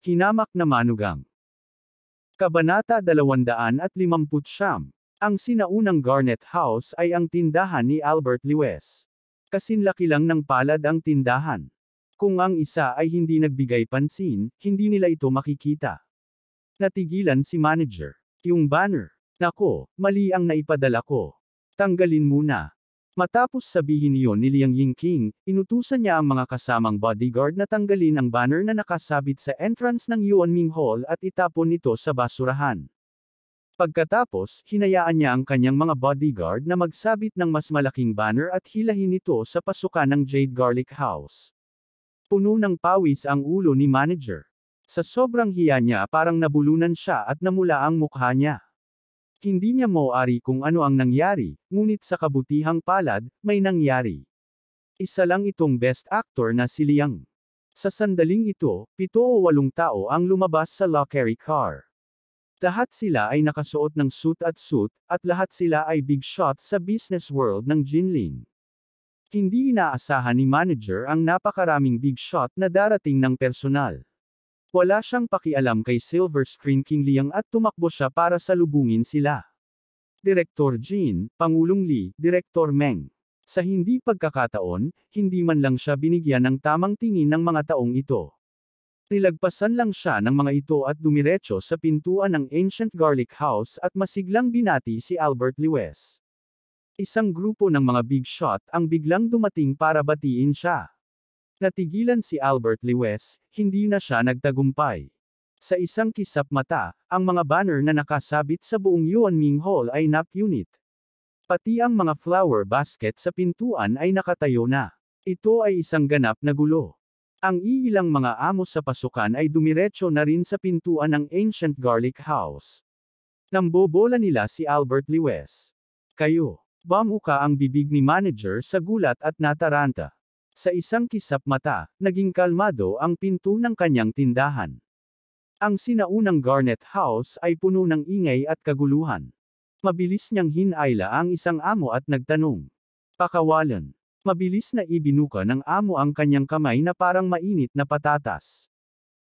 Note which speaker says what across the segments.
Speaker 1: Hinamak na manugang. Kabanata 259. Ang sinaunang Garnet House ay ang tindahan ni Albert Lewes. Kasinlaki lang ng palad ang tindahan. Kung ang isa ay hindi nagbigay pansin, hindi nila ito makikita. Natigilan si manager. Yung banner. Nako, mali ang naipadala ko. Tanggalin muna. Matapos sabihin iyon ni Liang Yingqing, inutusan niya ang mga kasamang bodyguard na tanggalin ang banner na nakasabit sa entrance ng Yuanming Hall at itapon ito sa basurahan. Pagkatapos, hinayaan niya ang kanyang mga bodyguard na magsabit ng mas malaking banner at hilahin ito sa pasukan ng Jade Garlic House. Puno ng pawis ang ulo ni manager. Sa sobrang hiya niya parang nabulunan siya at namula ang mukha niya. Hindi niya mauari kung ano ang nangyari, ngunit sa kabutihang palad, may nangyari. Isa lang itong best actor na si Liang. Sa sandaling ito, 7 o 8 tao ang lumabas sa luxury car. Lahat sila ay nakasuot ng suit, at lahat sila ay big shots sa business world ng Jinling. Hindi inaasahan ni manager ang napakaraming big shot na darating ng personal. Wala siyang pakialam kay Silver Screen King Liang at tumakbo siya para salubungin sila. Direktor Jin, Pangulong Li, Direktor Meng. Sa hindi pagkakataon, hindi man lang siya binigyan ng tamang tingin ng mga taong ito. Nilagpasan lang siya ng mga ito at dumiretso sa pintuan ng Ancient Garlic House at masiglang binati si Albert Lewes. Isang grupo ng mga big shot ang biglang dumating para batiin siya. Natigilan si Albert Lewes, hindi na siya nagtagumpay. Sa isang kisap mata, ang mga banner na nakasabit sa buong Yuanming Hall ay napunit. Pati ang mga flower basket sa pintuan ay nakatayo na. Ito ay isang ganap na gulo. Ang iilang mga amo sa pasukan ay dumiretso na rin sa pintuan ng Ancient Garlic House. Nambobola nila si Albert Lewes. Kayo. Bamuka ang bibig ni manager sa gulat at nataranta. Sa isang kisap mata, naging kalmado ang pinto ng kanyang tindahan. Ang sinaunang Garnet House ay puno ng ingay at kaguluhan. Mabilis niyang hinayla ang isang amo at nagtanong. Pakawalan. Mabilis na ibinuka ng amo ang kanyang kamay na parang mainit na patatas.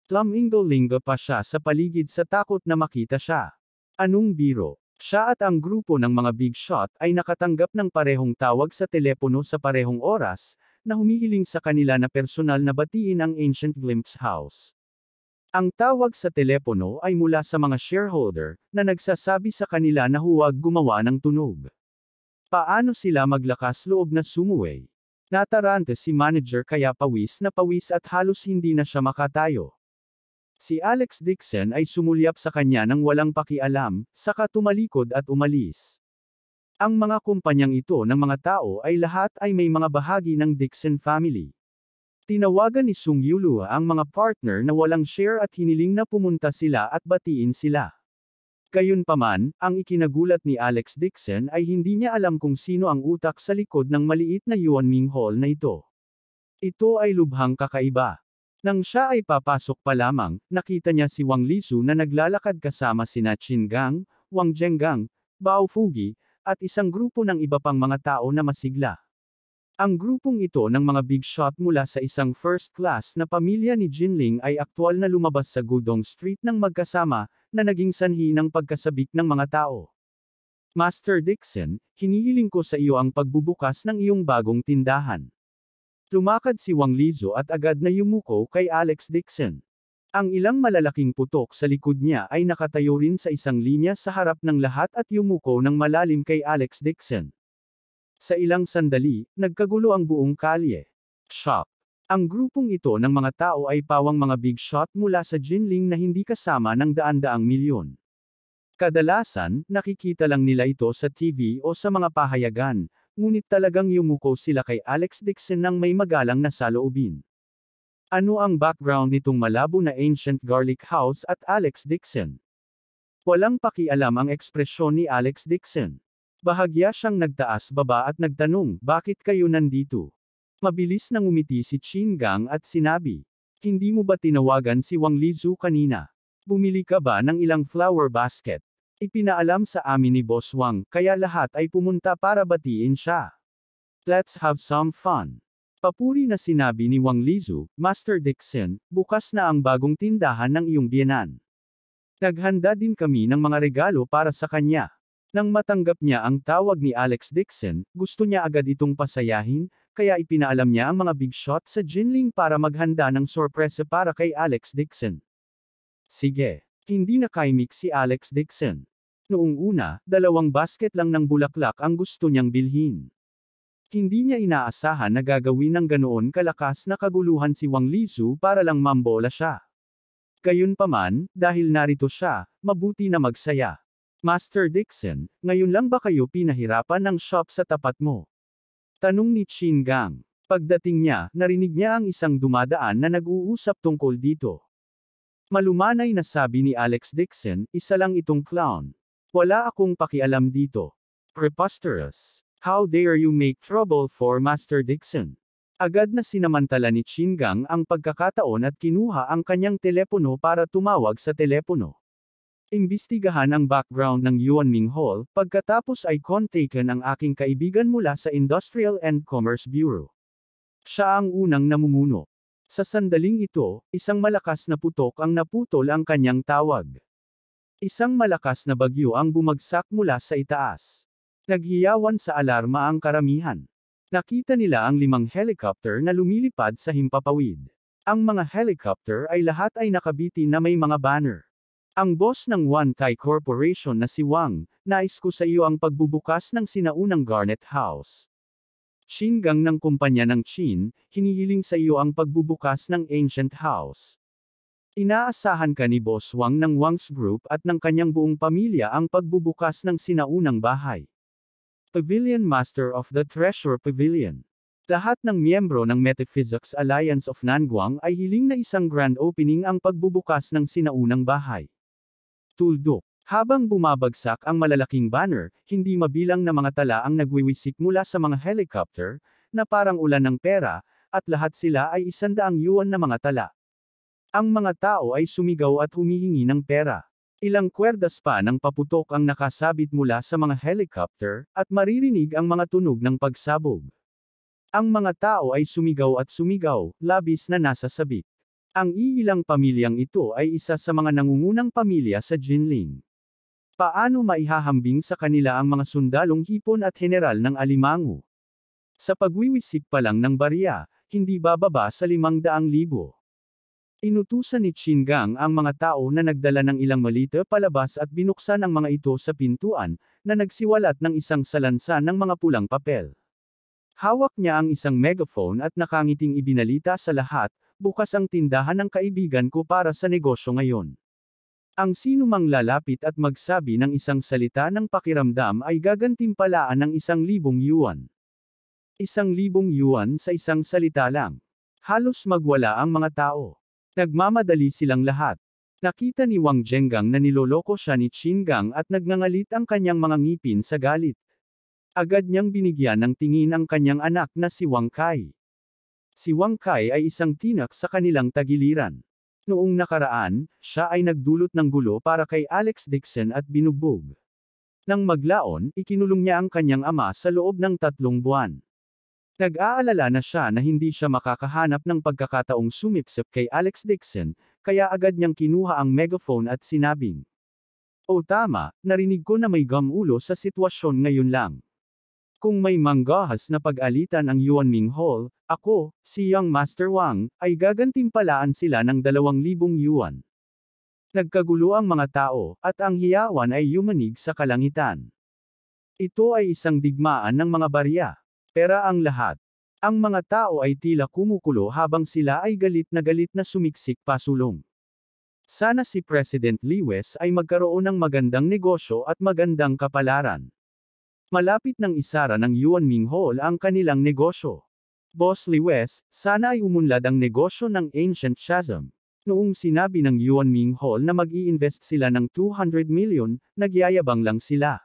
Speaker 1: Laminggo-linggo pa siya sa paligid sa takot na makita siya. Anong biro? Siya at ang grupo ng mga big shot ay nakatanggap ng parehong tawag sa telepono sa parehong oras, na humihiling sa kanila na personal na batiin ang Ancient Glimpse House. Ang tawag sa telepono ay mula sa mga shareholder, na nagsasabi sa kanila na huwag gumawa ng tunog. Paano sila maglakas loob na sumuway? Natarante si manager kaya pawis na pawis at halos hindi na siya makatayo. Si Alex Dixon ay sumulyap sa kanya nang walang pakialam, saka tumalikod at umalis. Ang mga kumpanyang ito ng mga tao ay lahat ay may mga bahagi ng Dixon family. Tinawagan ni Sung Yulua ang mga partner na walang share at hiniling na pumunta sila at batiin sila. Gayunpaman, ang ikinagulat ni Alex Dixon ay hindi niya alam kung sino ang utak sa likod ng maliit na Yuanming Hall na ito. Ito ay lubhang kakaiba. Nang siya ay papasok pa lamang, nakita niya si Wang Lisu na naglalakad kasama sina Qin Gang, Wang Zhenggang, Bao Fugi, at isang grupo ng iba pang mga tao na masigla. Ang grupong ito ng mga big shot mula sa isang first class na pamilya ni Jinling ay aktwal na lumabas sa Gudong Street ng magkasama, na naging sanhi ng pagkasabik ng mga tao. Master Dixon, hinihiling ko sa iyo ang pagbubukas ng iyong bagong tindahan. Lumakad si Wang Lizu at agad na yumuko kay Alex Dixon. Ang ilang malalaking putok sa likod niya ay nakatayo rin sa isang linya sa harap ng lahat at yumuko ng malalim kay Alex Dixon. Sa ilang sandali, nagkagulo ang buong kalye. Shock. Ang grupong ito ng mga tao ay pawang mga big shot mula sa Jinling na hindi kasama ng daan-daang milyon. Kadalasan, nakikita lang nila ito sa TV o sa mga pahayagan, ngunit talagang yumuko sila kay Alex Dixon nang may magalang na saloobin. Ano ang background nitong malabo na Ancient Garlic House at Alex Dixon? Walang pakialam ang ekspresyon ni Alex Dixon. Bahagya siyang nagtaas-baba at nagtanong, bakit kayo nandito? Mabilis nang umiti si Qin Gang at sinabi, hindi mo ba tinawagan si Wang Lizu kanina? Bumili ka ba ng ilang flower basket? Ipinaalam sa amin ni Boss Wang, kaya lahat ay pumunta para batiin siya. Let's have some fun. Papuri na sinabi ni Wang Lizu, Master Dixon, bukas na ang bagong tindahan ng iyong biyenan. Naghanda din kami ng mga regalo para sa kanya. Nang matanggap niya ang tawag ni Alex Dixon, gusto niya agad itong pasayahin, kaya ipinaalam niya ang mga big shot sa Jinling para maghanda ng sorpresa para kay Alex Dixon. Sige. Hindi nakaimik si Alex Dixon. Noong una, 2 basket lang ng bulaklak ang gusto niyang bilhin. Hindi niya inaasahan na gagawin ng ganoon kalakas na kaguluhan si Wang Lizu para lang mambola siya. Gayunpaman, dahil narito siya, mabuti na magsaya. Master Dixon, ngayon lang ba kayo pinahirapan ng shop sa tapat mo? Tanong ni Qin Gang. Pagdating niya, narinig niya ang isang dumadaan na nag-uusap tungkol dito. Malumanay na sabi ni Alex Dixon, isa lang itong clown. Wala akong pakialam dito. Preposterous. How dare you make trouble for Master Dixon? Agad na sinamantala ni Qin Gang ang pagkakataon at kinuha ang kanyang telepono para tumawag sa telepono. Imbestigahan ang background ng Yuanming Hall, pagkatapos ay kontaken ang aking kaibigan mula sa Industrial and Commerce Bureau. Siya ang unang namumuno. Sa sandaling ito, isang malakas na putok ang naputol ang kanyang tawag. Isang malakas na bagyo ang bumagsak mula sa itaas. Naghiyawan sa alarma ang karamihan. Nakita nila ang 5 helicopter na lumilipad sa himpapawid. Ang mga helicopter ay lahat ay nakabitin na may mga banner. Ang boss ng One Thai Corporation na si Wang, nais ko sa iyo ang pagbubukas ng sinaunang Garnet House. Qin Gang ng kumpanya ng Qin, hinihiling sa iyo ang pagbubukas ng Ancient House. Inaasahan ka ni Boss Wang ng Wang's Group at ng kanyang buong pamilya ang pagbubukas ng sinaunang bahay. Pavilion Master of the Treasure Pavilion. Lahat ng miyembro ng Metaphysics Alliance of Nanguang ay hiling na isang grand opening ang pagbubukas ng sinaunang bahay. Tuldok. Habang bumabagsak ang malalaking banner, hindi mabilang na mga tala ang nagwiwisik mula sa mga helicopter, na parang ulan ng pera, at lahat sila ay 100 yuan na mga tala. Ang mga tao ay sumigaw at humihingi ng pera. Ilang kwerdas pa ng paputok ang nakasabit mula sa mga helicopter, at maririnig ang mga tunog ng pagsabog. Ang mga tao ay sumigaw at sumigaw, labis na nasa sabik. Ang iilang pamilyang ito ay isa sa mga nangungunang pamilya sa Jinling. Paano maihahambing sa kanila ang mga sundalong hipon at general ng alimango? Sa pagwiwisik pa lang ng barya, hindi bababa sa 500,000. Inutusan ni Qin Gang ang mga tao na nagdala ng ilang malita palabas at binuksan ang mga ito sa pintuan, na nagsiwalat ng isang salansa ng mga pulang papel. Hawak niya ang isang megaphone at nakangiting ibinalita sa lahat, bukas ang tindahan ng kaibigan ko para sa negosyo ngayon. Ang sinumang lalapit at magsabi ng isang salita ng pakiramdam ay gagantimpalaan ng 1,000 yuan. 1,000 yuan sa isang salita lang. Halos magwala ang mga tao. Nagmamadali silang lahat. Nakita ni Wang Zhengang na niloloko siya ni Qin Gang at nagngangalit ang kanyang mga ngipin sa galit. Agad niyang binigyan ng tingin ang kanyang anak na si Wang Kai. Si Wang Kai ay isang tinak sa kanilang tagiliran. Noong nakaraan, siya ay nagdulot ng gulo para kay Alex Dixon at binugbog. Nang maglaon, ikinulong niya ang kanyang ama sa loob ng 3 buwan. Nag-aalala na siya na hindi siya makakahanap ng pagkakataong sumipsip kay Alex Dixon, kaya agad niyang kinuha ang megaphone at sinabing, "O tama, narinig ko na may gamulo sa sitwasyon ngayon lang. Kung may manggahas na pag-alitan ang Yuanming Hall, ako, si Young Master Wang, ay gagantimpalaan sila ng 2,000 yuan." Nagkagulo ang mga tao, at ang hiyawan ay yumanig sa kalangitan. Ito ay isang digmaan ng mga barya. Pera ang lahat. Ang mga tao ay tila kumukulo habang sila ay galit na sumiksik pasulong. Sana si President Liwes ay magkaroon ng magandang negosyo at magandang kapalaran. Malapit ng isara ng Yuanming Hall ang kanilang negosyo. Boss Liwes, sana ay umunlad ang negosyo ng Ancient Chasm. Noong sinabi ng Yuanming Hall na mag-i-invest sila ng 200 million, nagyayabang lang sila.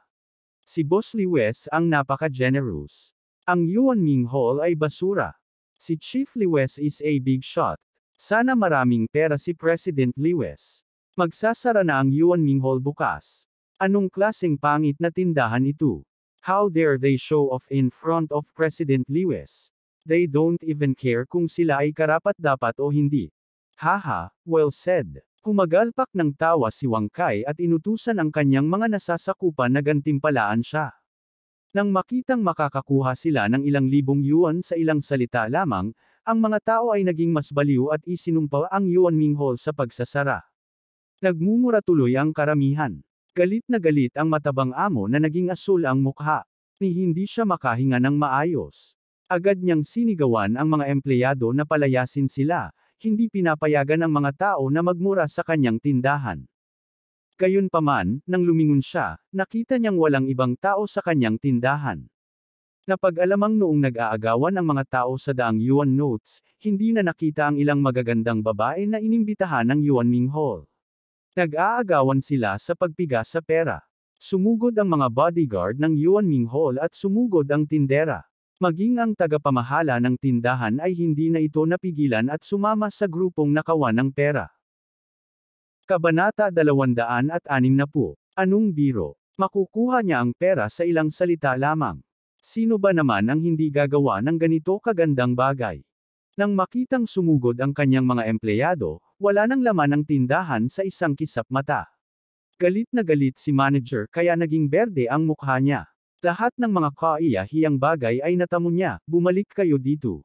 Speaker 1: Si Boss Liwes ang napaka-generous. Ang Yuanming Hall ay basura. Si Chief Liwes is a big shot. Sana maraming pera si President Liwes. Magsasara na ang Yuanming Hall bukas. Anong klaseng pangit na tindahan ito? How dare they show off in front of President Liwes? They don't even care kung sila ay karapat-dapat o hindi. Haha, well said. Humagalpak ng tawa si Wang Kai at inutusan ang kanyang mga nasasakupan na gantimpalaan siya. Nang makitang makakakuha sila ng ilang libong yuan sa ilang salita lamang, ang mga tao ay naging mas baliw at isinumpa ang Yuanming Hall sa pagsasara. Nagmumura tuloy ang karamihan. Galit na galit ang matabang amo na naging asul ang mukha. Ni hindi siya makahinga ng maayos. Agad niyang sinigawan ang mga empleyado na palayasin sila, hindi pinapayagan ang mga tao na magmura sa kanyang tindahan. Gayunpaman, nang lumingon siya, nakita niyang walang ibang tao sa kanyang tindahan. Napag-alamang noong nag-aagawan ang mga tao sa daang yuan notes, hindi na nakita ang ilang magagandang babae na inimbitahan ng Yuanming Hall. Nag-aagawan sila sa pagpiga sa pera. Sumugod ang mga bodyguard ng Yuanming Hall at sumugod ang tindera. Maging ang tagapamahala ng tindahan ay hindi na ito napigilan at sumama sa grupong nakawan ng pera. Kabanata 260. Anong biro? Makukuha niya ang pera sa ilang salita lamang. Sino ba naman ang hindi gagawa ng ganito kagandang bagay? Nang makitang sumugod ang kanyang mga empleyado, wala nang laman ang tindahan sa isang kisap mata. Galit na galit si manager kaya naging berde ang mukha niya. Lahat ng mga kaiyahiyang bagay ay natamo niya, bumalik kayo dito.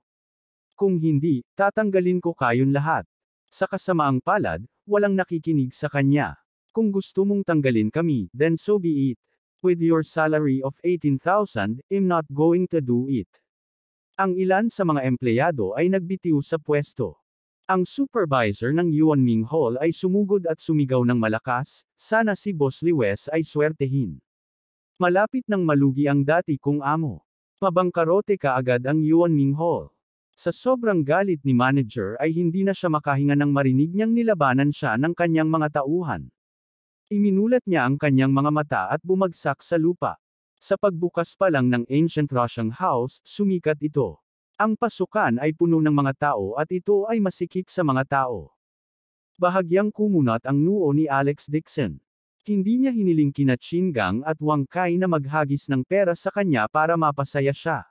Speaker 1: Kung hindi, tatanggalin ko kayong lahat. Sa kasamaang palad, walang nakikinig sa kanya. Kung gusto mong tanggalin kami, then so be it. With your salary of 18,000, I'm not going to do it. Ang ilan sa mga empleyado ay nagbitiw sa pwesto. Ang supervisor ng Yuanming Hall ay sumugod at sumigaw ng malakas, sana si Boss Liwes ay swertehin. Malapit nang malugi ang dati kong amo. Mabangkarote kaagad ang Yuanming Hall. Sa sobrang galit ni manager ay hindi na siya makahinga nang marinig niyang nilabanan siya ng kanyang mga tauhan. Iminulat niya ang kanyang mga mata at bumagsak sa lupa. Sa pagbukas pa lang ng ancient Russian house, sumikat ito. Ang pasukan ay puno ng mga tao at ito ay masikip sa mga tao. Bahagyang kumunat ang noo ni Alex Dixon. Hindi niya hiniling kina Chingang at Wang Kai na maghagis ng pera sa kanya para mapasaya siya.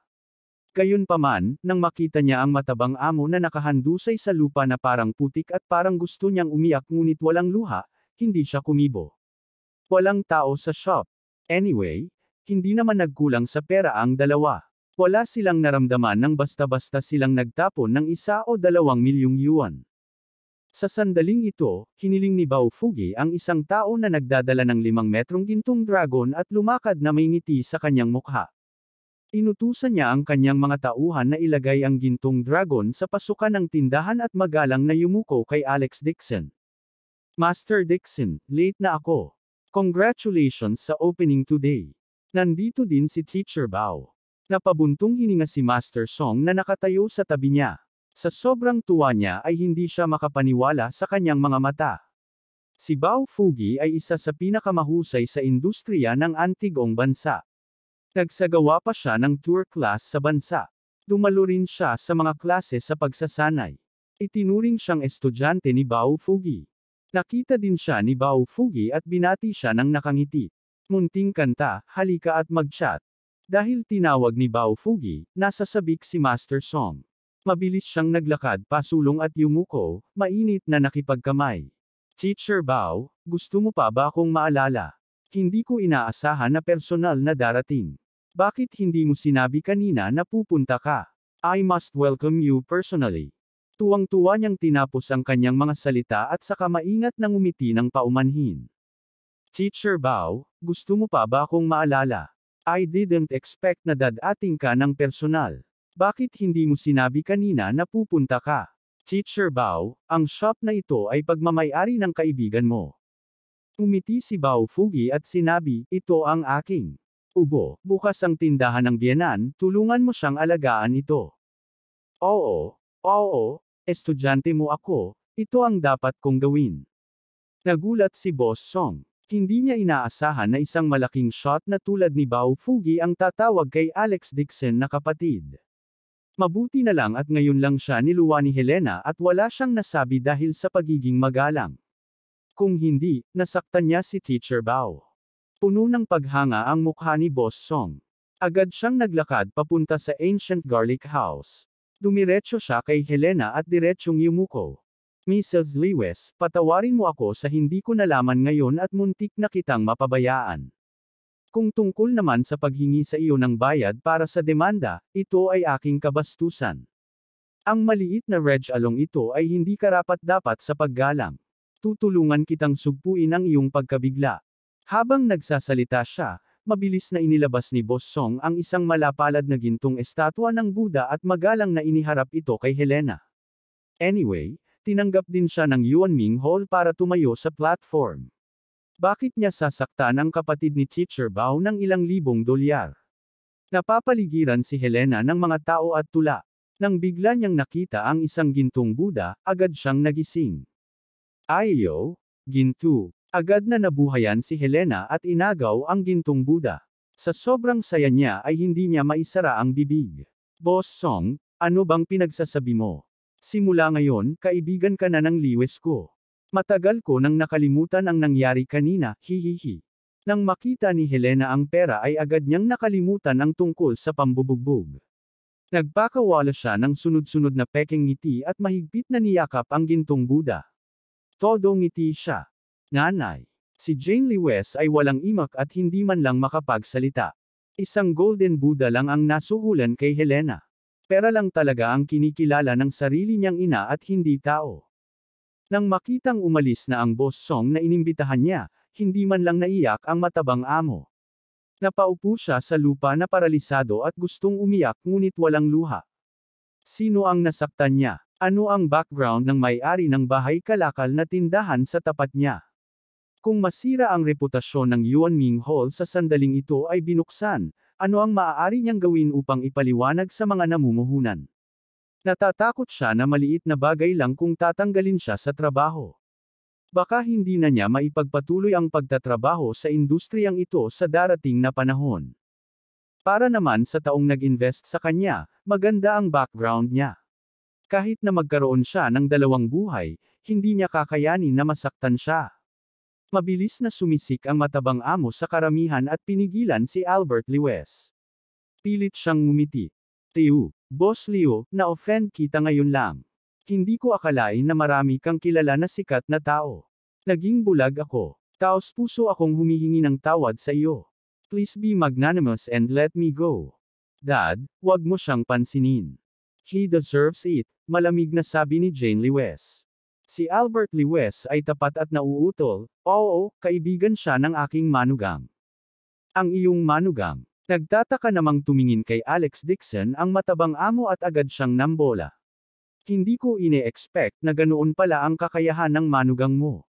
Speaker 1: Gayunpaman, nang makita niya ang matabang amo na nakahandusay sa lupa na parang putik at parang gusto niyang umiyak ngunit walang luha, hindi siya kumibo. Walang tao sa shop. Anyway, hindi naman nagkulang sa pera ang dalawa. Wala silang naramdaman nang basta-basta silang nagtapon ng 1 o 2 milyong yuan. Sa sandaling ito, hiniling ni Bao Fugi ang isang tao na nagdadala ng 5 metrong gintong dragon at lumakad na may ngiti sa kanyang mukha. Inutusan niya ang kanyang mga tauhan na ilagay ang gintong dragon sa pasukan ng tindahan at magalang na yumuko kay Alex Dixon. Master Dixon, late na ako. Congratulations sa opening today. Nandito din si Teacher Bao. Napabuntong hininga si Master Song na nakatayo sa tabi niya. Sa sobrang tuwa niya ay hindi siya makapaniwala sa kanyang mga mata. Si Bao Fugi ay isa sa pinakamahusay sa industriya ng antigong bansa. Nagsagawa pa siya ng tour class sa bansa. Dumalo rin siya sa mga klase sa pagsasanay. Itinuring siyang estudyante ni Bao Fugi. Nakita din siya ni Bao Fugi at binati siya ng nakangiti. Munting kanta, halika at mag-chat. Dahil tinawag ni Bao Fugi, nasa sabik si Master Song. Mabilis siyang naglakad pasulong at yumuko, mainit na nakipagkamay. Teacher Bao, gusto mo pa ba akong maalala? Hindi ko inaasahan na personal na darating. Bakit hindi mo sinabi kanina na pupunta ka? I must welcome you personally. Tuwang-tuwa niyang tinapos ang kanyang mga salita at saka maingat na ngumiti ng paumanhin. Teacher Bao, gusto mo pa ba akong maalala? I didn't expect na dadating ka ng personal. Bakit hindi mo sinabi kanina na pupunta ka? Teacher Bao, ang shop na ito ay pagmamay-ari ng kaibigan mo. Umiti si Bao Fugi at sinabi, ito ang aking ubo, bukas ang tindahan ng biyenan, tulungan mo siyang alagaan ito. Oo, estudyante mo ako, ito ang dapat kong gawin. Nagulat si Boss Song. Hindi niya inaasahan na isang malaking shot na tulad ni Bao Fugi ang tatawag kay Alex Dixon na kapatid. Mabuti na lang at ngayon lang siya niluwa ni Helena at wala siyang nasabi dahil sa pagiging magalang. Kung hindi, nasaktan niya si Teacher Bao. Puno ng paghanga ang mukha ni Boss Song. Agad siyang naglakad papunta sa Ancient Garlic House. Dumiretso siya kay Helena at diretsyong yumuko. Mrs. Lewis, patawarin mo ako sa hindi ko nalaman ngayon at muntik na kitang mapabayaan. Kung tungkol naman sa paghingi sa iyo ng bayad para sa demanda, ito ay aking kabastusan. Ang maliit na reg-along ito ay hindi karapat-dapat sa paggalang. Tutulungan kitang sugpuin ang iyong pagkabigla. Habang nagsasalita siya, mabilis na inilabas ni Boss Song ang isang malapalad na gintong estatwa ng Buddha at magalang na iniharap ito kay Helena. Anyway, tinanggap din siya ng Yuanming Hall para tumayo sa platform. Bakit niya sasaktan ang kapatid ni Teacher Bao ng ilang libong dolyar? Napapaligiran si Helena ng mga tao at tula. Nang bigla niyang nakita ang isang gintong Buddha, agad siyang nagising. Ayo, ginto. Agad na nabuhayan si Helena at inagaw ang gintong Buddha. Sa sobrang saya niya ay hindi niya maisara ang bibig. Boss Song, ano bang pinagsasabi mo? Simula ngayon, kaibigan ka na ng Lewis ko. Matagal ko nang nakalimutan ang nangyari kanina, hihihi. Nang makita ni Helena ang pera ay agad niyang nakalimutan ang tungkol sa pambubugbog. Nagpakawala siya ng sunod-sunod na peking ngiti at mahigpit na niyakap ang gintong Buddha. Todo ngiti siya. Nanay. Si Jane Lewis ay walang imak at hindi man lang makapagsalita. Isang golden Buddha lang ang nasuhulan kay Helena. Pera lang talaga ang kinikilala ng sarili niyang ina at hindi tao. Nang makitang umalis na ang Boss Song na inimbitahan niya, hindi man lang naiyak ang matabang amo. Napaupo siya sa lupa na paralisado at gustong umiyak ngunit walang luha. Sino ang nasaktan niya? Ano ang background ng may-ari ng bahay kalakal na tindahan sa tapat niya? Kung masira ang reputasyon ng Yuanming Hall sa sandaling ito ay binuksan, ano ang maaari niyang gawin upang ipaliwanag sa mga namumuhunan? Natatakot siya na maliit na bagay lang kung tatanggalin siya sa trabaho. Baka hindi na niya maipagpatuloy ang pagtatrabaho sa industriyang ito sa darating na panahon. Para naman sa taong nag-invest sa kanya, maganda ang background niya. Kahit na magkaroon siya ng dalawang buhay, hindi niya kakayanin na masaktan siya. Mabilis na sumisik ang matabang amo sa karamihan at pinigilan si Albert Lewis. Pilit siyang ngumiti. Tiu, Boss Leo, na-offend kita ngayon lang. Hindi ko akalain na marami kang kilala na sikat na tao. Naging bulag ako. Taos puso akong humihingi ng tawad sa iyo. Please be magnanimous and let me go. Dad, wag mo siyang pansinin. He deserves it, malamig na sabi ni Jane Lewis. Si Albert Lewis ay tapat at nauutol, oo, kaibigan siya ng aking manugang. Ang iyong manugang. Nagtataka namang tumingin kay Alex Dixon ang matabang amo at agad siyang nambola. Hindi ko ine-expect na ganoon pala ang kakayahan ng manugang mo.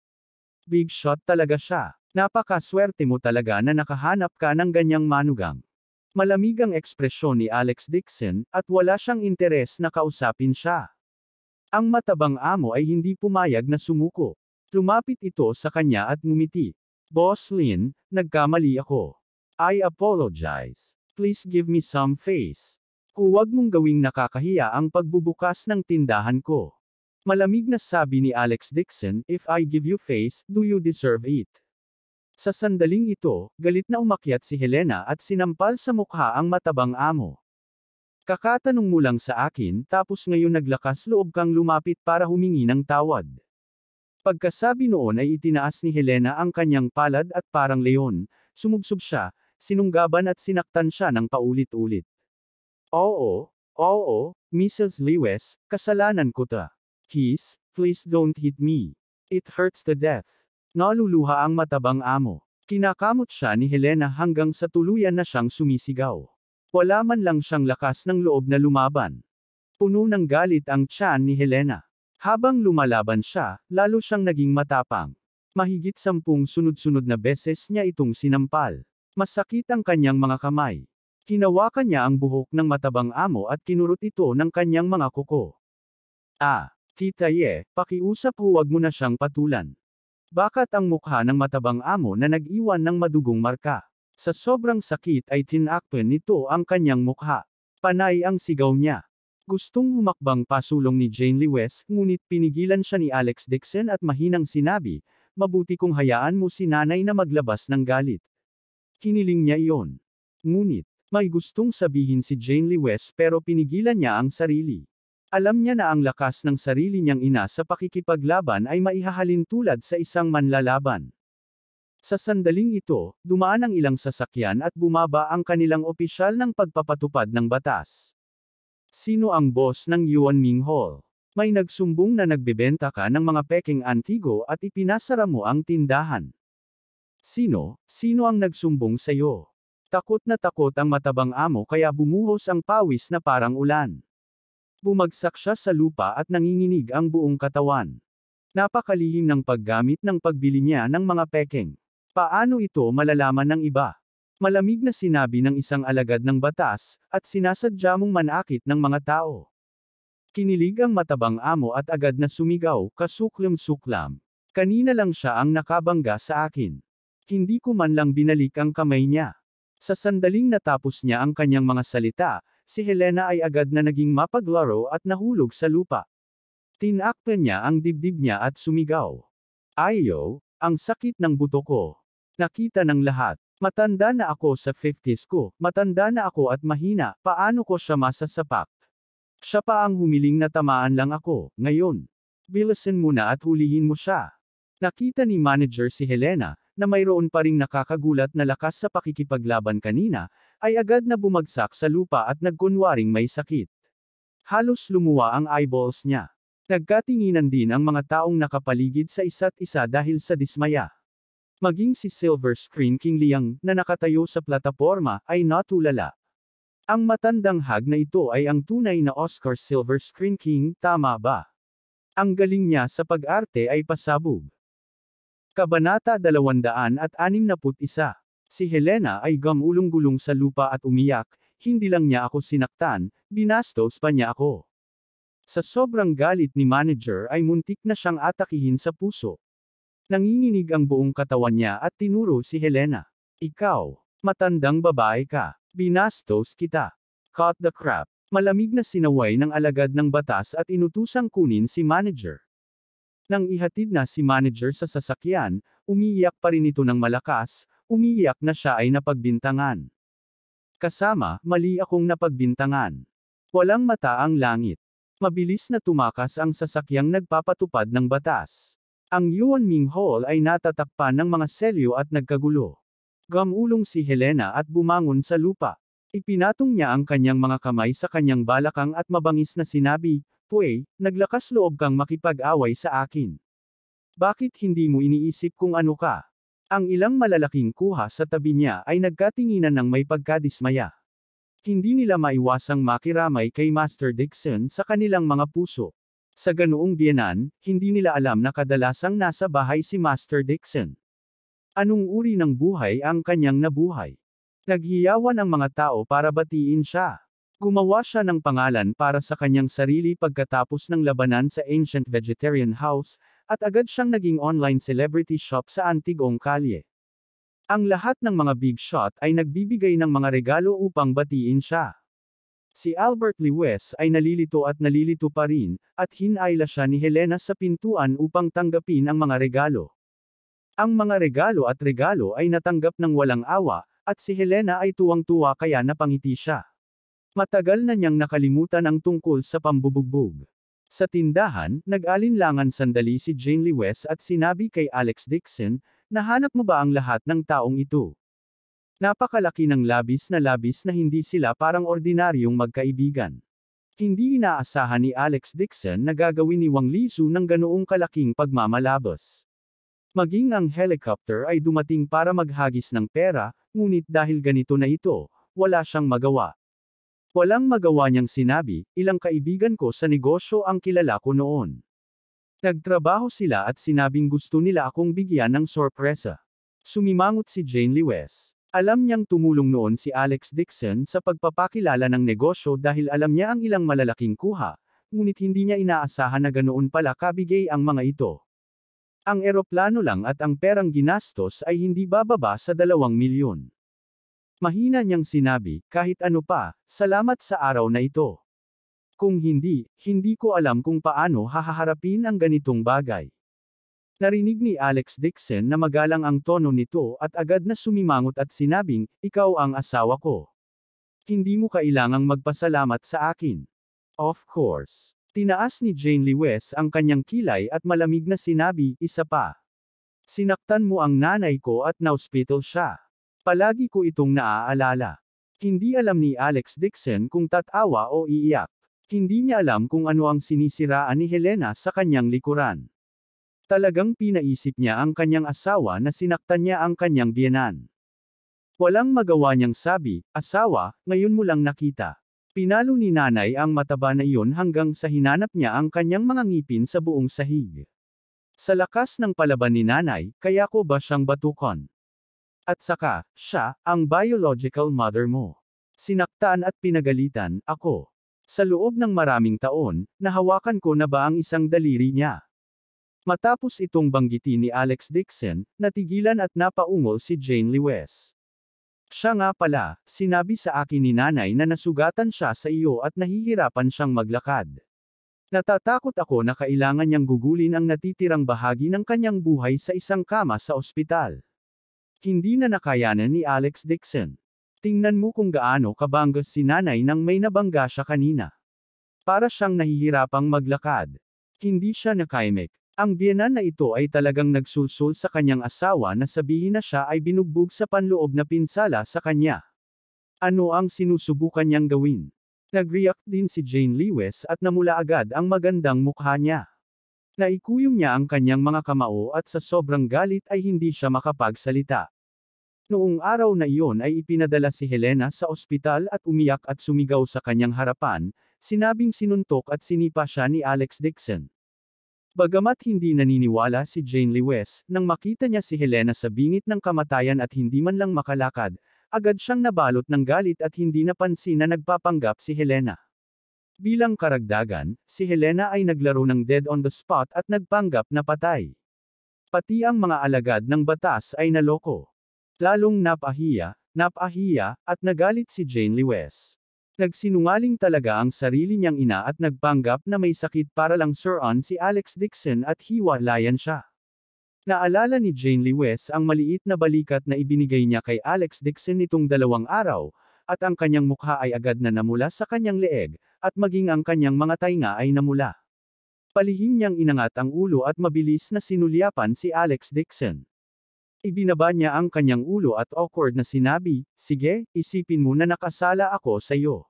Speaker 1: Big shot talaga siya. Napakaswerte mo talaga na nakahanap ka ng ganyang manugang. Malamig ang ekspresyon ni Alex Dixon, at wala siyang interes na kausapin siya. Ang matabang amo ay hindi pumayag na sumuko. Lumapit ito sa kanya at ngumiti. Boss Lin, nagkamali ako. I apologize. Please give me some face. Huwag mong gawing nakakahiya ang pagbubukas ng tindahan ko. Malamig na sabi ni Alex Dixon, if I give you face, do you deserve it? Sa sandaling ito, galit na umakyat si Helena at sinampal sa mukha ang matabang amo. Kakatanong mo lang sa akin tapos ngayon naglakas loob kang lumapit para humingi ng tawad. Pagkasabi noon ay itinaas ni Helena ang kanyang palad at parang leon, sumubsob siya, sinunggaban at sinaktan siya ng paulit-ulit. Oo, Mrs. Lewis, kasalanan ko ta. Please don't hit me. It hurts to death. Naluluha ang matabang amo. Kinakamot siya ni Helena hanggang sa tuluyan na siyang sumisigaw. Wala man lang siyang lakas ng loob na lumaban. Puno ng galit ang tiyan ni Helena. Habang lumalaban siya, lalo siyang naging matapang. Mahigit 10 sunod-sunod na beses niya itong sinampal. Masakit ang kanyang mga kamay. Hinawakan niya ang buhok ng matabang amo at kinurot ito ng kanyang mga kuko. Tita Ye, pakiusap huwag mo na siyang patulan. Bakat ang mukha ng matabang amo na nag-iwan ng madugong marka. Sa sobrang sakit ay tinakpan nito ang kanyang mukha. Panay ang sigaw niya. Gustong humakbang pasulong ni Jane Lewis, ngunit pinigilan siya ni Alex Dixon at mahinang sinabi, mabuti kung hayaan mo si nanay na maglabas ng galit. Hiniling niya iyon. Ngunit, may gustong sabihin si Jane Lewis pero pinigilan niya ang sarili. Alam niya na ang lakas ng sarili niyang ina sa pakikipaglaban ay maihahalin tulad sa isang manlalaban. Sa sandaling ito, dumaan ang ilang sasakyan at bumaba ang kanilang opisyal ng pagpapatupad ng batas. Sino ang boss ng Yuanming Hall? May nagsumbong na nagbebenta ka ng mga peking antigo at ipinasara mo ang tindahan. Sino ang nagsumbong sa iyo? Takot na takot ang matabang amo kaya bumuhos ang pawis na parang ulan. Bumagsak siya sa lupa at nanginginig ang buong katawan. Napakalihim ng paggamit ng pagbili niya ng mga peking. Paano ito malalaman ng iba? Malamig na sinabi ng isang alagad ng batas, at sinasadya mong manakit ng mga tao. Kinilig ang matabang amo at agad na sumigaw, kasuklam-suklam. Kanina lang siya ang nakabangga sa akin. Hindi ko man lang binalik ang kamay niya. Sa sandaling natapos niya ang kanyang mga salita, si Helena ay agad na naging mapaglaro at nahulog sa lupa. Tinakpan niya ang dibdib niya at sumigaw. Ayo, ang sakit ng buto ko. Nakita ng lahat. Matanda na ako sa 50s ko, matanda na ako at mahina, paano ko siya masasapak? Siya pa ang humiling na tamaan lang ako, ngayon. Bilisan mo na at hulihin mo siya. Nakita ni manager si Helena, na mayroon pa ring nakakagulat na lakas sa pakikipaglaban kanina, ay agad na bumagsak sa lupa at nagkunwaring may sakit. Halos lumuwa ang eyeballs niya. Nagkatinginan din ang mga taong nakapaligid sa isa't isa dahil sa dismaya. Maging si Silver Screen King Liang, na nakatayo sa plataporma, ay natulala. Ang matandang hag na ito ay ang tunay na Oscar Silver Screen King, tama ba? Ang galing niya sa pag-arte ay pasabog. Kabanata 261. Si Helena ay gumulong-gulong sa lupa at umiyak, hindi lang niya ako sinaktan, binastos pa niya ako. Sa sobrang galit ni manager ay muntik na siyang atakihin sa puso. Nanginginig ang buong katawan niya at tinuro si Helena. Ikaw, matandang babae ka, binastos kita. Cut the crap. Malamig na sinaway ng alagad ng batas at inutusang kunin si manager. Nang ihatid na si manager sa sasakyan, umiiyak pa rin ito ng malakas, umiiyak na siya ay napagbintangan. Kasama, mali akong napagbintangan. Walang mata ang langit. Mabilis na tumakas ang sasakyang nagpapatupad ng batas. Ang Yuanming Hall ay natatakpan ng mga selyo at nagkagulo. Gumulong si Helena at bumangon sa lupa. Ipinatong niya ang kanyang mga kamay sa kanyang balakang at mabangis na sinabi, "Puey, naglakas loob kang makipag-away sa akin. Bakit hindi mo iniisip kung ano ka?" Ang ilang malalaking kuha sa tabi niya ay nagkatinginan ng may pagkadismaya. Hindi nila maiwasang makiramay kay Master Dixon sa kanilang mga puso. Sa ganoong biyenan, hindi nila alam na kadalasang nasa bahay si Master Dixon. Anong uri ng buhay ang kanyang nabuhay? Naghiyawan ang mga tao para batiin siya. Gumawa siya ng pangalan para sa kanyang sarili pagkatapos ng labanan sa Ancient Vegetarian House, at agad siyang naging online celebrity shop sa Antigong Kalye. Ang lahat ng mga big shot ay nagbibigay ng mga regalo upang batiin siya. Si Albert Lewes ay nalilito pa rin, at hinayla siya ni Helena sa pintuan upang tanggapin ang mga regalo. Ang mga regalo ay natanggap ng walang awa, at si Helena ay tuwang-tuwa kaya napangiti siya. Matagal na niyang nakalimutan ang tungkol sa pambubugbog. Sa tindahan, nag-alinlangan sandali si Jane Lewes at sinabi kay Alex Dixon, "Nahanap mo ba ang lahat ng taong ito?" Napakalaki ng labis na hindi sila parang ordinaryong magkaibigan. Hindi inaasahan ni Alex Dixon na gagawin ni Wang Lisu ng ganoong kalaking pagmamalabas. Maging ang helicopter ay dumating para maghagis ng pera, ngunit dahil ganito na ito, wala siyang magawa. Walang magawa niyang sinabi, "Ilang kaibigan ko sa negosyo ang kilala ko noon. Nagtrabaho sila at sinabing gusto nila akong bigyan ng sorpresa." Sumimangot si Jane Lewes. Alam niyang tumulong noon si Alex Dixon sa pagpapakilala ng negosyo dahil alam niya ang ilang malalaking kuha, ngunit hindi niya inaasahan na ganoon pala kabigay ang mga ito. Ang eroplano lang at ang perang ginastos ay hindi bababa sa 2 milyon. Mahina niyang sinabi, "Kahit ano pa, salamat sa araw na ito. Kung hindi, hindi ko alam kung paano haharapin ang ganitong bagay." Narinig ni Alex Dixon na magalang ang tono nito at agad na sumimangot at sinabing, "Ikaw ang asawa ko. Hindi mo kailangang magpasalamat sa akin." Of course. Tinaas ni Jane Lewes ang kanyang kilay at malamig na sinabi, isa pa. Sinaktan mo ang nanay ko at na-hospital siya. Palagi ko itong naaalala. Hindi alam ni Alex Dixon kung tatawa o iiyak. Hindi niya alam kung ano ang sinisiraan ni Helena sa kanyang likuran. Talagang pinaisip niya ang kanyang asawa na sinaktan niya ang kanyang biyenan. Walang magawa niyang sabi, asawa, ngayon mo lang nakita. Pinalo ni nanay ang mataba na iyon hanggang sa hinanap niya ang kanyang mga ngipin sa buong sahig. Sa lakas ng palaban ni nanay, kaya ko ba siyang batukan? At saka, siya, ang biological mother mo. Sinaktan at pinagalitan, ako. Sa loob ng maraming taon, nahawakan ko na ba ang isang daliri niya? Matapos itong banggitin ni Alex Dixon, natigilan at napaungol si Jane Lewes. Siya nga pala, sinabi sa akin ni nanay na nasugatan siya sa iyo at nahihirapan siyang maglakad. Natatakot ako na kailangan niyang gugulin ang natitirang bahagi ng kanyang buhay sa isang kama sa ospital. Hindi na nakayanan ni Alex Dixon. Tingnan mo kung gaano kabangga si nanay nang may nabangga siya kanina. Para siyang nahihirapang maglakad. Hindi siya nakaimek. Ang biyenan na ito ay talagang nagsulsul sa kanyang asawa na sabihin na siya ay binugbog sa panloob na pinsala sa kanya. Ano ang sinusubukan niyang gawin? Nag-react din si Jane Lewes at namula agad ang magandang mukha niya. Naikuyom niya ang kanyang mga kamao at sa sobrang galit ay hindi siya makapagsalita. Noong araw na iyon ay ipinadala si Helena sa ospital at umiyak at sumigaw sa kanyang harapan, sinabing sinuntok at sinipa siya ni Alex Dixon. Bagamat hindi naniniwala si Jane Lewes, nang makita niya si Helena sa bingit ng kamatayan at hindi man lang makalakad, agad siyang nabalot ng galit at hindi napansin na nagpapanggap si Helena. Bilang karagdagan, si Helena ay naglaro ng dead on the spot at nagpanggap na patay. Pati ang mga alagad ng batas ay naloko. Lalong napahiya, at nagalit si Jane Lewes. Nagsinungaling talaga ang sarili niyang ina at nagpanggap na may sakit para lang suruan si Alex Dixon at hiwalayan siya. Naalala ni Jane Lewes ang maliit na balikat na ibinigay niya kay Alex Dixon nitong 2 araw, at ang kanyang mukha ay agad na namula sa kanyang leeg, at maging ang kanyang mga tainga ay namula. Palihim niyang inangat ang ulo at mabilis na sinulyapan si Alex Dixon. Ibinaba niya ang kanyang ulo at awkward na sinabi, sige, isipin mo na nakasala ako sa iyo.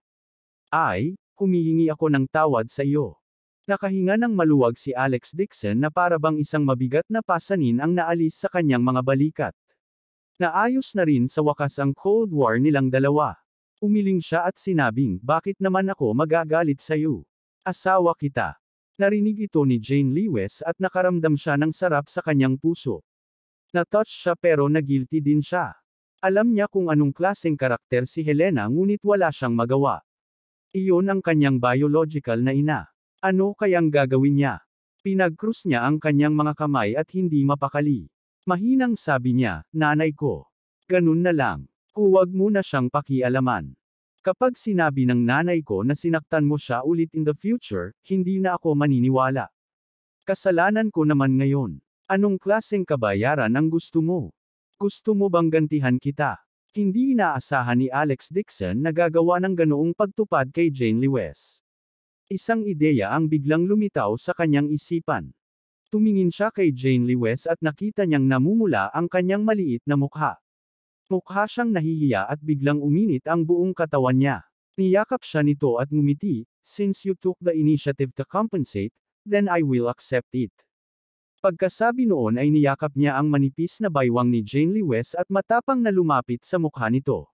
Speaker 1: Ay, humihingi ako ng tawad sa iyo. Nakahinga ng maluwag si Alex Dixon na para bang isang mabigat na pasanin ang naalis sa kanyang mga balikat. Naayos na rin sa wakas ang Cold War nilang dalawa. Umiling siya at sinabing, bakit naman ako magagalit sa iyo? Asawa kita. Narinig ito ni Jane Lewes at nakaramdam siya ng sarap sa kanyang puso. Na-touch siya pero na-guilty din siya. Alam niya kung anong klaseng karakter si Helena ngunit wala siyang magawa. Iyon ang kanyang biological na ina. Ano kayang gagawin niya? Pinag-cross niya ang kanyang mga kamay at hindi mapakali. Mahinang sabi niya, nanay ko. Ganun na lang. Huwag mo na siyang pakialaman. Kapag sinabi ng nanay ko na sinaktan mo siya ulit in the future, hindi na ako maniniwala. Kasalanan ko naman ngayon. Anong klaseng kabayaran ang gusto mo? Gusto mo bang gantihan kita? Hindi inaasahan ni Alex Dixon na gagawa ng ganoong pagtupad kay Jane Lewes. Isang ideya ang biglang lumitaw sa kanyang isipan. Tumingin siya kay Jane Lewes at nakita niyang namumula ang kanyang maliit na mukha. Mukha siyang nahihiya at biglang uminit ang buong katawan niya. Niyakap siya nito at ngumiti, since you took the initiative to compensate, then I will accept it. Pagkasabi noon ay niyakap niya ang manipis na baywang ni Jane Lewes at matapang na lumapit sa mukha nito.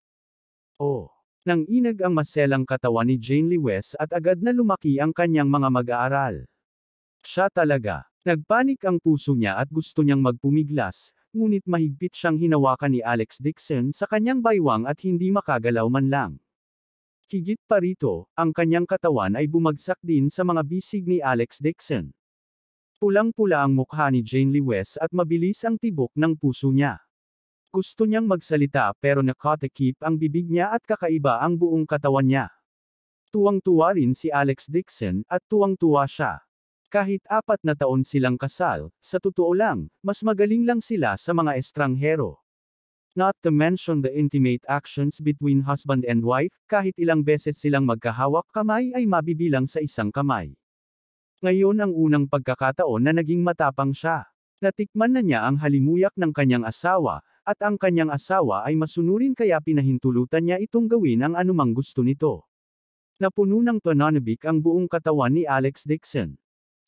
Speaker 1: Oh! Nang inag ang maselang katawan ni Jane Lewes at agad na lumaki ang kanyang mga mag-aaral. Siya talaga. Nagpanik ang puso niya at gusto niyang magpumiglas, ngunit mahigpit siyang hinawakan ni Alex Dixon sa kanyang baywang at hindi makagalaw man lang. Higit pa rito, ang kanyang katawan ay bumagsak din sa mga bisig ni Alex Dixon. Pulang-pula ang mukha ni Jane Lewes at mabilis ang tibok ng puso niya. Gusto niyang magsalita pero nakatakip ang bibig niya at kakaiba ang buong katawan niya. Tuwang-tuwa rin si Alex Dixon, at tuwang-tuwa siya. Kahit 4 na taon silang kasal, sa totoo lang, mas magaling lang sila sa mga estranghero. Not to mention the intimate actions between husband and wife, kahit ilang beses silang magkahawak kamay ay mabibilang sa isang kamay. Ngayon ang unang pagkakataon na naging matapang siya. Natikman na niya ang halimuyak ng kanyang asawa, at ang kanyang asawa ay masunurin kaya pinahintulutan niya itong gawin ang anumang gusto nito. Napuno ng pananabik ang buong katawan ni Alex Dixon.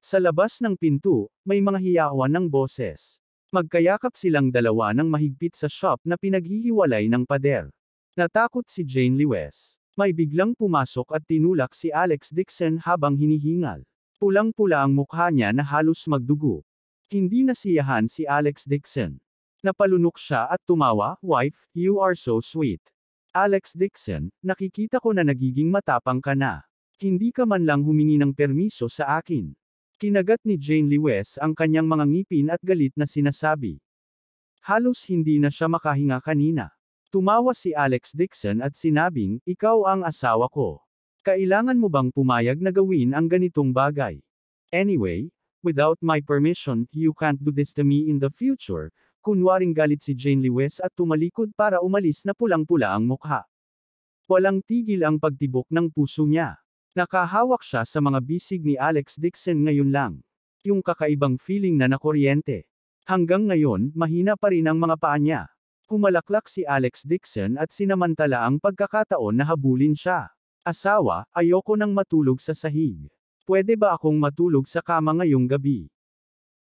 Speaker 1: Sa labas ng pinto, may mga hiyawan ng boses. Magkayakap silang dalawa ng mahigpit sa shop na pinaghihiwalay ng pader. Natakot si Jane Lewes. May biglang pumasok at tinulak si Alex Dixon habang hinihingal. Pulang-pula ang mukha niya na halos magdugo. Hindi nasiyahan si Alex Dixon. Napalunok siya at tumawa, "Wife, you are so sweet." "Alex Dixon, nakikita ko na nagiging matapang ka na. Hindi ka man lang humingi ng permiso sa akin." Kinagat ni Jane Lewes ang kanyang mga ngipin at galit na sinasabi. Halos hindi na siya makahinga kanina. Tumawa si Alex Dixon at sinabing, "Ikaw ang asawa ko. Kailangan mo bang pumayag na gawin ang ganitong bagay? Anyway, without my permission, you can't do this to me in the future." Kunwaring galit si Jane Lewes at tumalikod para umalis na pulang-pula ang mukha. Walang tigil ang pagtibok ng puso niya. Nakahawak siya sa mga bisig ni Alex Dixon ngayon lang. Yung kakaibang feeling na nakuryente. Hanggang ngayon, mahina pa rin ang mga paa niya. Pumalaklak si Alex Dixon at sinamantala ang pagkakataon na habulin siya. "Asawa, ayoko nang matulog sa sahig. Pwede ba akong matulog sa kama ngayong gabi?"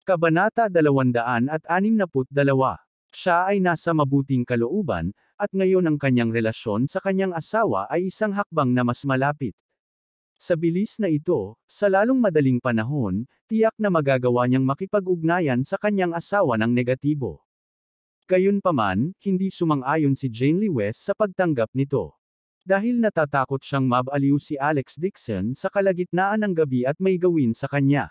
Speaker 1: Kabanata 262. Siya ay nasa mabuting kalooban, at ngayon ang kanyang relasyon sa kanyang asawa ay isang hakbang na mas malapit. Sa bilis na ito, sa lalong madaling panahon, tiyak na magagawa niyang makipag-ugnayan sa kanyang asawa ng negatibo. Gayunpaman, hindi sumang-ayon si Jane Lewes sa pagtanggap nito. Dahil natatakot siyang mabaliw si Alex Dixon sa kalagitnaan ng gabi at may gawin sa kanya.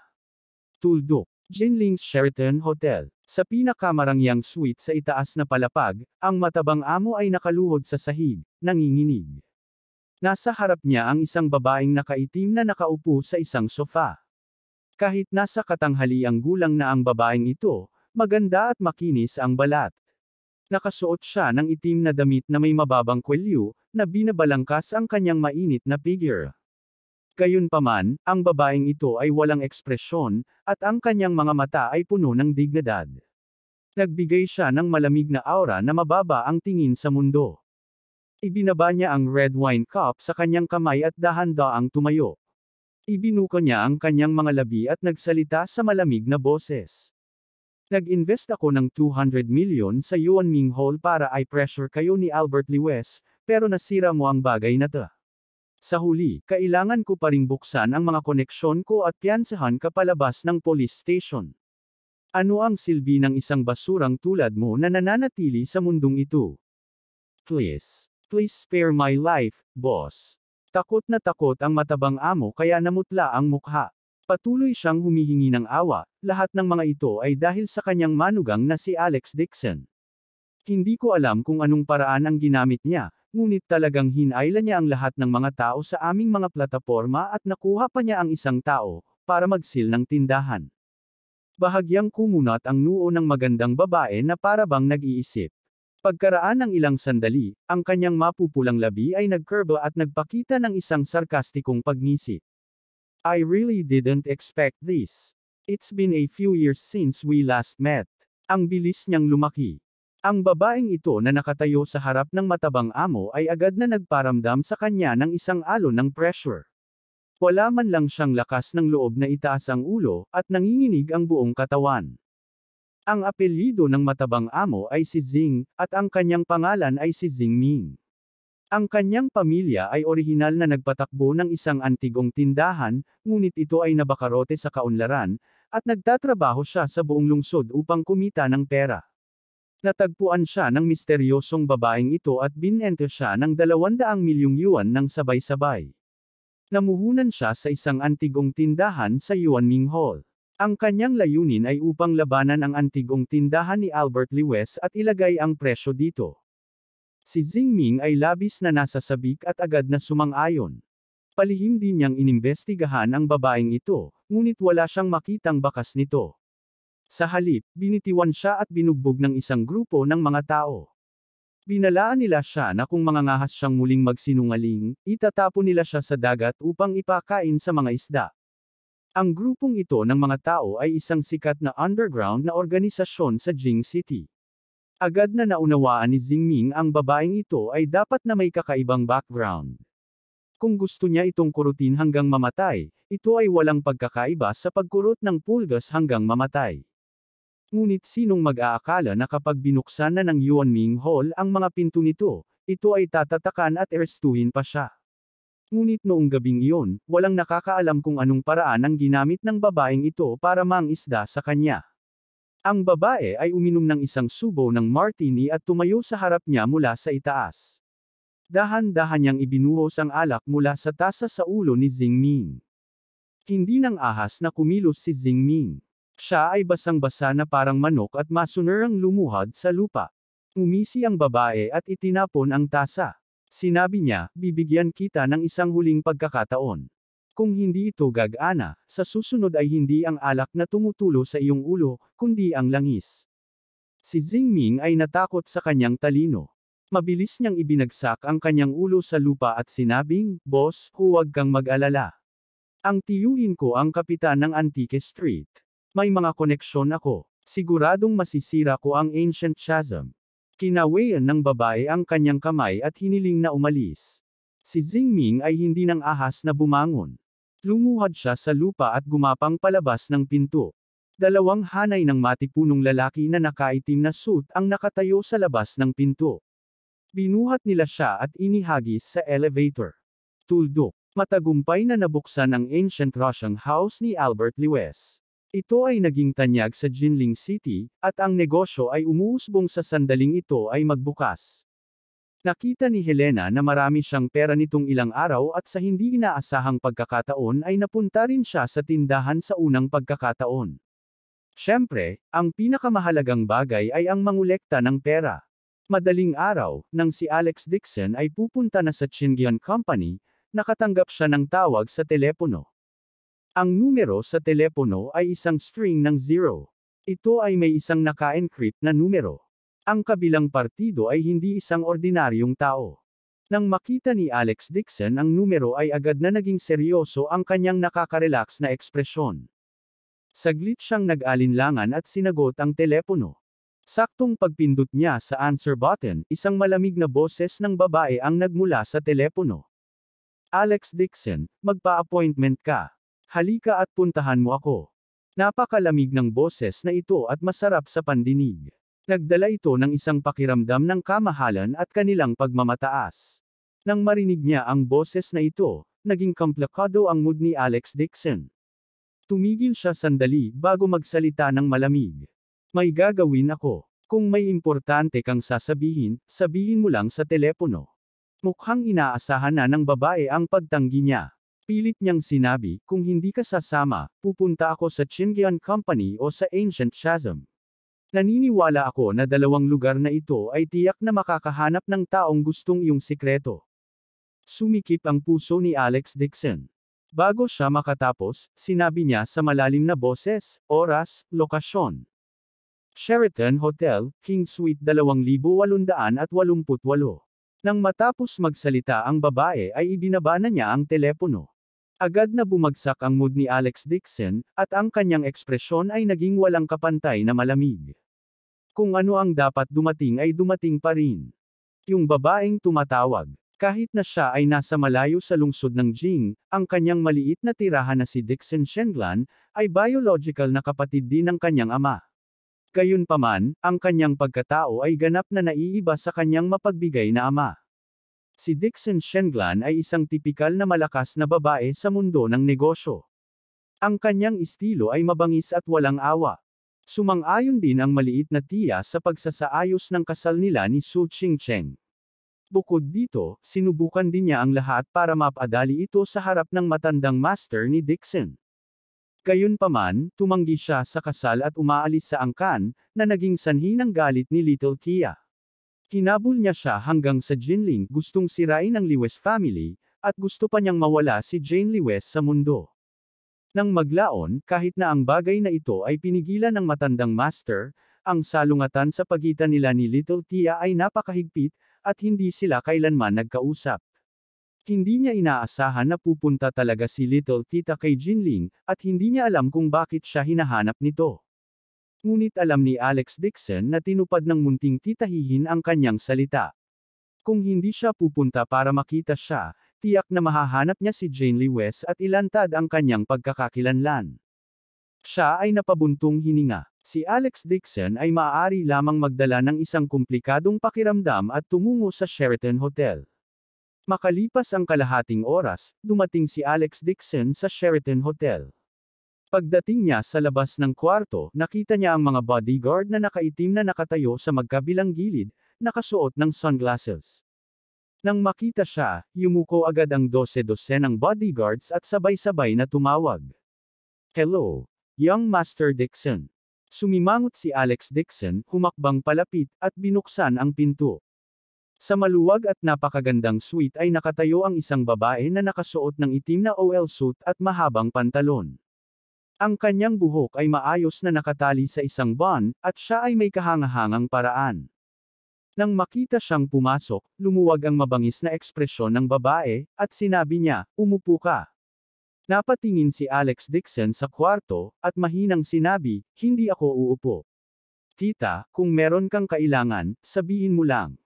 Speaker 1: Tuldok. Jinling's Sheraton Hotel. Sa pinakamarangyang suite sa itaas na palapag, ang matabang amo ay nakaluhod sa sahig, nanginginig. Nasa harap niya ang isang babaeng nakaitim na nakaupo sa isang sofa. Kahit nasa katanghaliang gulang na ang babaeng ito, maganda at makinis ang balat. Nakasuot siya ng itim na damit na may mababang kwelyo, na binabalangkas ang kanyang mainit na figure. Gayunpaman, ang babaeng ito ay walang ekspresyon, at ang kanyang mga mata ay puno ng dignidad. Nagbigay siya ng malamig na aura na mababa ang tingin sa mundo. Ibinaba niya ang red wine cup sa kanyang kamay at dahan-daang tumayo. Ibinuka niya ang kanyang mga labi at nagsalita sa malamig na boses. "Nag-invest ako ng 200 million sa Yuanming Hall para i-pressure kayo ni Albert Lewes, pero nasira mo ang bagay na to. Sa huli, kailangan ko pa ring buksan ang mga koneksyon ko at piyansahan ka palabas ng police station. Ano ang silbi ng isang basurang tulad mo na nananatili sa mundong ito? Please spare my life, boss." Takot na takot ang matabang amo kaya namutla ang mukha. Patuloy siyang humihingi ng awa, lahat ng mga ito ay dahil sa kanyang manugang na si Alex Dixon. "Hindi ko alam kung anong paraan ang ginamit niya, ngunit talagang hinayla niya ang lahat ng mga tao sa aming mga plataporma at nakuha pa niya ang isang tao, para magsil ng tindahan." Bahagyang kumunat ang noo ng magandang babae na para bang nag-iisip. Pagkaraan ng ilang sandali, ang kanyang mapupulang labi ay nagkurba at nagpakita ng isang sarkastikong pagngisi. "I really didn't expect this. It's been a few years since we last met." Ang bilis niyang lumaki. Ang babaeng ito na nakatayo sa harap ng matabang amo ay agad na nagparamdam sa kanya ng isang alon ng pressure. Wala man lang siyang lakas ng loob na itaas ang ulo, at nanginginig ang buong katawan. Ang apelyido ng matabang amo ay si Zing, at ang kanyang pangalan ay si Zing Ming. Ang kanyang pamilya ay orihinal na nagpatakbo ng isang antigong tindahan, ngunit ito ay nabakarote sa kaunlaran, at nagtatrabaho siya sa buong lungsod upang kumita ng pera. Natagpuan siya ng misteryosong babaeng ito at binenta siya ng 200 milyong yuan ng sabay-sabay. Namuhunan siya sa isang antigong tindahan sa Yuanming Hall. Ang kanyang layunin ay upang labanan ang antigong tindahan ni Albert Lewes at ilagay ang presyo dito. Si Zingming ay labis na nasasabik at agad na sumang-ayon. Palihim din niyang inimbestigahan ang babaeng ito, ngunit wala siyang makitang bakas nito. Sa halip, binitiwan siya at binugbog ng isang grupo ng mga tao. Binalaan nila siya na kung mangangahas siyang muling magsinungaling, itatapon nila siya sa dagat upang ipakain sa mga isda. Ang grupong ito ng mga tao ay isang sikat na underground na organisasyon sa Jing City. Agad na naunawaan ni Xingming ang babaeng ito ay dapat na may kakaibang background. Kung gusto niya itong kurutin hanggang mamatay, ito ay walang pagkakaiba sa pagkurot ng pulgas hanggang mamatay. Ngunit sinong mag-aakala na kapag binuksan na ng Yuanming Hall ang mga pinto nito, ito ay tatatakan at arestuhin pa siya. Ngunit noong gabing iyon, walang nakakaalam kung anong paraan ang ginamit ng babaeng ito para mangisda sa kanya. Ang babae ay uminom ng isang subo ng martini at tumayo sa harap niya mula sa itaas. Dahan-dahan niyang ibinuhos ang alak mula sa tasa sa ulo ni Xingming. Hindi nang ahas na kumilos si Xingming. Siya ay basang-basa na parang manok at masunerang lumuhad sa lupa. Umisi ang babae at itinapon ang tasa. Sinabi niya, bibigyan kita ng isang huling pagkakataon. Kung hindi ito gagana, sa susunod ay hindi ang alak na tumutulo sa iyong ulo, kundi ang langis. Si Xingming ay natakot sa kanyang talino. Mabilis niyang ibinagsak ang kanyang ulo sa lupa at sinabing, "Boss, huwag kang mag-alala. Ang tiyuhin ko ang kapitan ng Antique Street. May mga koneksyon ako. Siguradong masisira ko ang Ancient Chasm." Kinawayan ng babae ang kanyang kamay at hiniling na umalis. Si Xingming ay hindi nang ahas na bumangon. Lumuhad siya sa lupa at gumapang palabas ng pinto. Dalawang hanay ng matipunong lalaki na nakaitim na suit ang nakatayo sa labas ng pinto. Binuhat nila siya at inihagis sa elevator. Tuldok. Matagumpay na nabuksan ang ancient Russian house ni Albert Lewis. Ito ay naging tanyag sa Jinling City, at ang negosyo ay umuusbong sa sandaling ito ay magbukas. Nakita ni Helena na marami siyang pera nitong ilang araw at sa hindi inaasahang pagkakataon ay napunta rin siya sa tindahan sa unang pagkakataon. Siyempre, ang pinakamahalagang bagay ay ang mangolekta ng pera. Madaling araw, nang si Alex Dixon ay pupunta na sa Chingian Company, nakatanggap siya ng tawag sa telepono. Ang numero sa telepono ay isang string ng 0. Ito ay may isang naka-encrypt na numero. Ang kabilang partido ay hindi isang ordinaryong tao. Nang makita ni Alex Dixon ang numero ay agad na naging seryoso ang kanyang nakaka-relax na ekspresyon. Saglit siyang nag-alinlangan at sinagot ang telepono. Saktong pagpindot niya sa answer button, isang malamig na boses ng babae ang nagmula sa telepono. "Alex Dixon, magpa-appointment ka. Halika at puntahan mo ako." Napakalamig ng boses na ito at masarap sa pandinig. Nagdala ito ng isang pakiramdam ng kamahalan at kanilang pagmamataas. Nang marinig niya ang boses na ito, naging komplikado ang mood ni Alex Dixon. Tumigil siya sandali bago magsalita ng malamig. "May gagawin ako. Kung may importante kang sasabihin, sabihin mo lang sa telepono." Mukhang inaasahan na ng babae ang pagtanggi niya. Pilit niyang sinabi, "Kung hindi ka sasama, pupunta ako sa Chingian Company o sa Ancient Chasm. Naniniwala ako na dalawang lugar na ito ay tiyak na makakahanap ng taong gustong iyong sikreto." Sumikip ang puso ni Alex Dixon. Bago siya makatapos, sinabi niya sa malalim na boses, "Oras, lokasyon. Sheraton Hotel, King Suite 2888. Nang matapos magsalita ang babae ay ibinaba na niya ang telepono. Agad na bumagsak ang mood ni Alex Dixon, at ang kanyang ekspresyon ay naging walang kapantay na malamig. Kung ano ang dapat dumating ay dumating pa rin. Yung babaeng tumatawag. Kahit na siya ay nasa malayo sa lungsod ng Jing, ang kanyang maliit na tirahan na si Dixon Shenglan, ay biological na kapatid din ng kanyang ama. Gayunpaman, ang kanyang pagkatao ay ganap na naiiba sa kanyang mapagbigay na ama. Si Dixon Shenglan ay isang tipikal na malakas na babae sa mundo ng negosyo. Ang kanyang estilo ay mabangis at walang awa. Sumang-ayon din ang maliit na tiya sa pagsasaayos ng kasal nila ni Su Qingcheng. Bukod dito, sinubukan din niya ang lahat para mapadali ito sa harap ng matandang master ni Dixon. Gayunpaman, tumanggi siya sa kasal at umaalis sa angkan, na naging sanhi ng galit ni Little Tia. Hinabol niya siya hanggang sa Jinling, gustong sirain ang Lewis family, at gusto pa niyang mawala si Jane Lewis sa mundo. Nang maglaon, kahit na ang bagay na ito ay pinigilan ng matandang master, ang salungatan sa pagitan nila ni Little Tia ay napakahigpit, at hindi sila kailanman nagkausap. Hindi niya inaasahan na pupunta talaga si Little Tita kay Jinling, at hindi niya alam kung bakit siya hinahanap nito. Ngunit alam ni Alex Dixon na tinupad ng munting titahihin ang kanyang salita. Kung hindi siya pupunta para makita siya, tiyak na mahahanap niya si Jane Lewis at ilantad ang kanyang pagkakakilanlan. Siya ay napabuntong hininga. Si Alex Dixon ay maaari lamang magdala ng isang komplikadong pakiramdam at tumungo sa Sheraton Hotel. Makalipas ang kalahating oras, dumating si Alex Dixon sa Sheraton Hotel. Pagdating niya sa labas ng kwarto, nakita niya ang mga bodyguard na nakaitim na nakatayo sa magkabilang gilid, nakasuot ng sunglasses. Nang makita siya, yumuko agad ang 12 ng bodyguards at sabay-sabay na tumawag. "Hello, young Master Dixon." Sumimangot si Alex Dixon, humakbang palapit, at binuksan ang pinto. Sa maluwag at napakagandang suite ay nakatayo ang isang babae na nakasuot ng itim na OL suit at mahabang pantalon. Ang kanyang buhok ay maayos na nakatali sa isang bun, at siya ay may kahangahangang paraan. Nang makita siyang pumasok, lumuwag ang mabangis na ekspresyon ng babae, at sinabi niya, "Umupo ka." Napatingin si Alex Dixon sa kwarto, at mahinang sinabi, "Hindi ako uupo. Tita, kung meron kang kailangan, sabihin mo lang."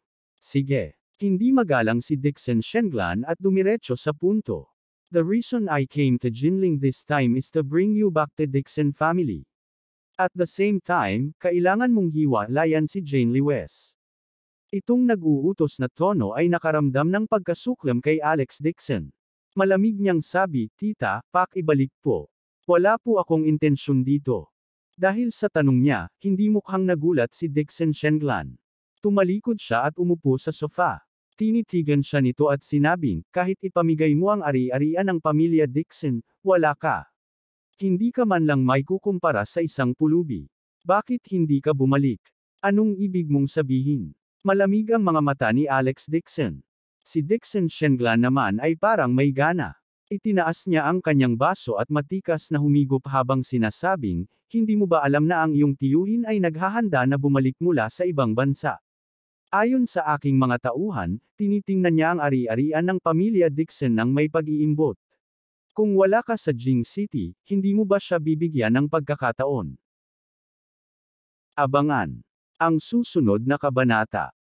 Speaker 1: "Sige." Hindi magalang si Dixon Shenglan at dumiretso sa punto. "The reason I came to Jinling this time is to bring you back to Dixon family. At the same time, kailangan mong hiwalayan si Jane Lewis." Itong nag-uutos na tono ay nakaramdam ng pagkasuklam kay Alex Dixon. Malamig niyang sabi, "Tita, pakibalik po. Wala po akong intensyon dito." Dahil sa tanong niya, hindi mukhang nagulat si Dixon Shenglan. Tumalikod siya at umupo sa sofa. Tinitigan siya nito at sinabing, "Kahit ipamigay mo ang ari-arian ng pamilya Dixon, wala ka. Hindi ka man lang may kukumpara sa isang pulubi. Bakit hindi ka bumalik? Anong ibig mong sabihin?" Malamig ang mga mata ni Alex Dixon. Si Dixon Shenglan naman ay parang may gana. Itinaas niya ang kanyang baso at matikas na humigop habang sinasabing, "Hindi mo ba alam na ang iyong tiyuhin ay naghahanda na bumalik mula sa ibang bansa? Ayon sa aking mga tauhan, tinitingnan niya ang ari-arian ng pamilya Dixon ng may pag-iimbot. Kung wala ka sa Jing City, hindi mo ba siya bibigyan ng pagkakataon?" Abangan ang susunod na kabanata.